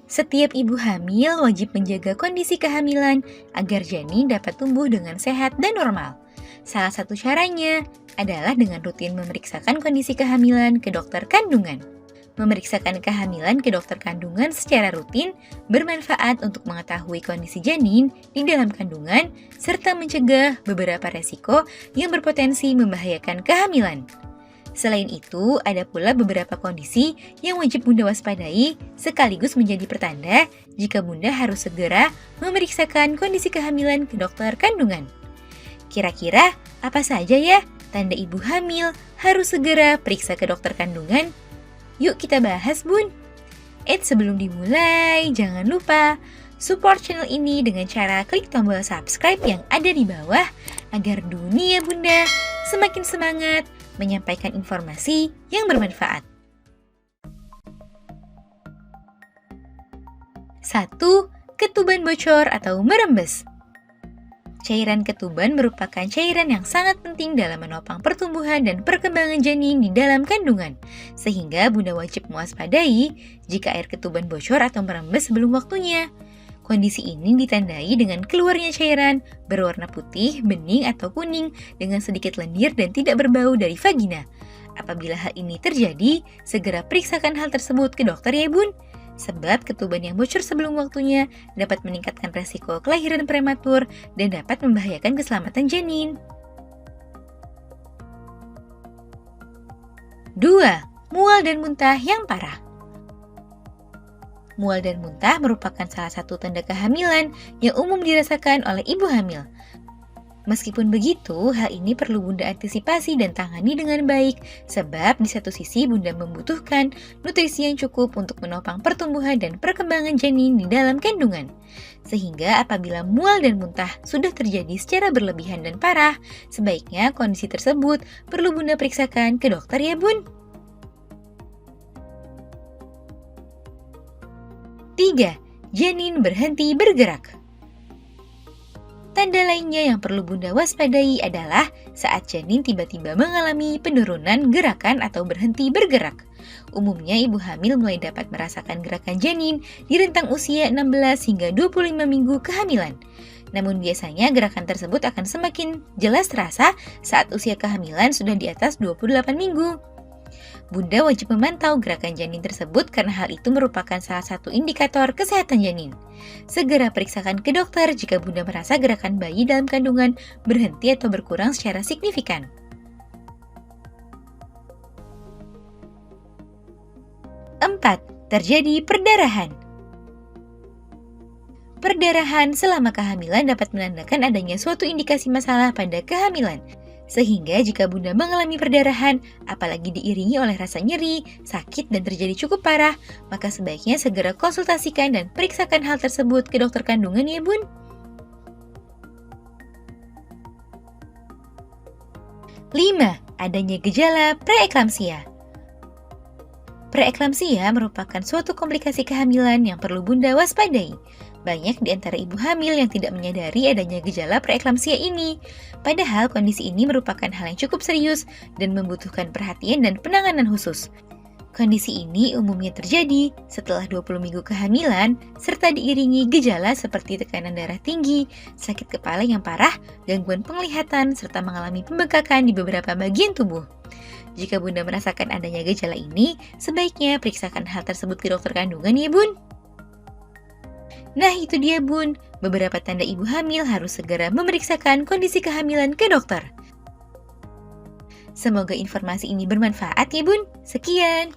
Setiap ibu hamil wajib menjaga kondisi kehamilan agar janin dapat tumbuh dengan sehat dan normal. Salah satu caranya adalah dengan rutin memeriksakan kondisi kehamilan ke dokter kandungan. Memeriksakan kehamilan ke dokter kandungan secara rutin bermanfaat untuk mengetahui kondisi janin di dalam kandungan serta mencegah beberapa resiko yang berpotensi membahayakan kehamilan. Selain itu, ada pula beberapa kondisi yang wajib Bunda waspadai sekaligus menjadi pertanda jika Bunda harus segera memeriksakan kondisi kehamilan ke dokter kandungan. Kira-kira apa saja ya tanda ibu hamil harus segera periksa ke dokter kandungan? Yuk kita bahas, Bun. Sebelum dimulai, jangan lupa support channel ini dengan cara klik tombol subscribe yang ada di bawah agar dunia Bunda semakin semangat menyampaikan informasi yang bermanfaat. 1. Ketuban bocor atau merembes. Cairan ketuban merupakan cairan yang sangat penting dalam menopang pertumbuhan dan perkembangan janin di dalam kandungan, sehingga Bunda wajib mewaspadai jika air ketuban bocor atau merembes sebelum waktunya. Kondisi ini ditandai dengan keluarnya cairan berwarna putih, bening, atau kuning dengan sedikit lendir dan tidak berbau dari vagina. Apabila hal ini terjadi, segera periksakan hal tersebut ke dokter ya Bun. Sebab ketuban yang bocor sebelum waktunya dapat meningkatkan resiko kelahiran prematur dan dapat membahayakan keselamatan janin. 2. Mual dan muntah yang parah. Mual dan muntah merupakan salah satu tanda kehamilan yang umum dirasakan oleh ibu hamil. Meskipun begitu, hal ini perlu Bunda antisipasi dan tangani dengan baik, sebab di satu sisi Bunda membutuhkan nutrisi yang cukup untuk menopang pertumbuhan dan perkembangan janin di dalam kandungan. Sehingga apabila mual dan muntah sudah terjadi secara berlebihan dan parah, sebaiknya kondisi tersebut perlu Bunda periksakan ke dokter ya Bun. 3. Janin berhenti bergerak. Tanda lainnya yang perlu Bunda waspadai adalah saat janin tiba-tiba mengalami penurunan gerakan atau berhenti bergerak. Umumnya ibu hamil mulai dapat merasakan gerakan janin di rentang usia 16 hingga 25 minggu kehamilan. Namun biasanya gerakan tersebut akan semakin jelas terasa saat usia kehamilan sudah di atas 28 minggu. Bunda wajib memantau gerakan janin tersebut karena hal itu merupakan salah satu indikator kesehatan janin. Segera periksakan ke dokter jika Bunda merasa gerakan bayi dalam kandungan berhenti atau berkurang secara signifikan. 4. Terjadi perdarahan. Perdarahan selama kehamilan dapat menandakan adanya suatu indikasi masalah pada kehamilan. Sehingga jika Bunda mengalami perdarahan, apalagi diiringi oleh rasa nyeri, sakit, dan terjadi cukup parah, maka sebaiknya segera konsultasikan dan periksakan hal tersebut ke dokter kandungan ya Bun. 5. Adanya gejala preeklamsia. Preeklamsia merupakan suatu komplikasi kehamilan yang perlu Bunda waspadai. Banyak di antara ibu hamil yang tidak menyadari adanya gejala preeklamsia ini. Padahal kondisi ini merupakan hal yang cukup serius dan membutuhkan perhatian dan penanganan khusus. Kondisi ini umumnya terjadi setelah 20 minggu kehamilan serta diiringi gejala seperti tekanan darah tinggi, sakit kepala yang parah, gangguan penglihatan, serta mengalami pembengkakan di beberapa bagian tubuh. Jika Bunda merasakan adanya gejala ini, sebaiknya periksakan hal tersebut ke dokter kandungan ya Bun. Nah itu dia Bun, beberapa tanda ibu hamil harus segera memeriksakan kondisi kehamilan ke dokter. Semoga informasi ini bermanfaat ya Bun. Sekian.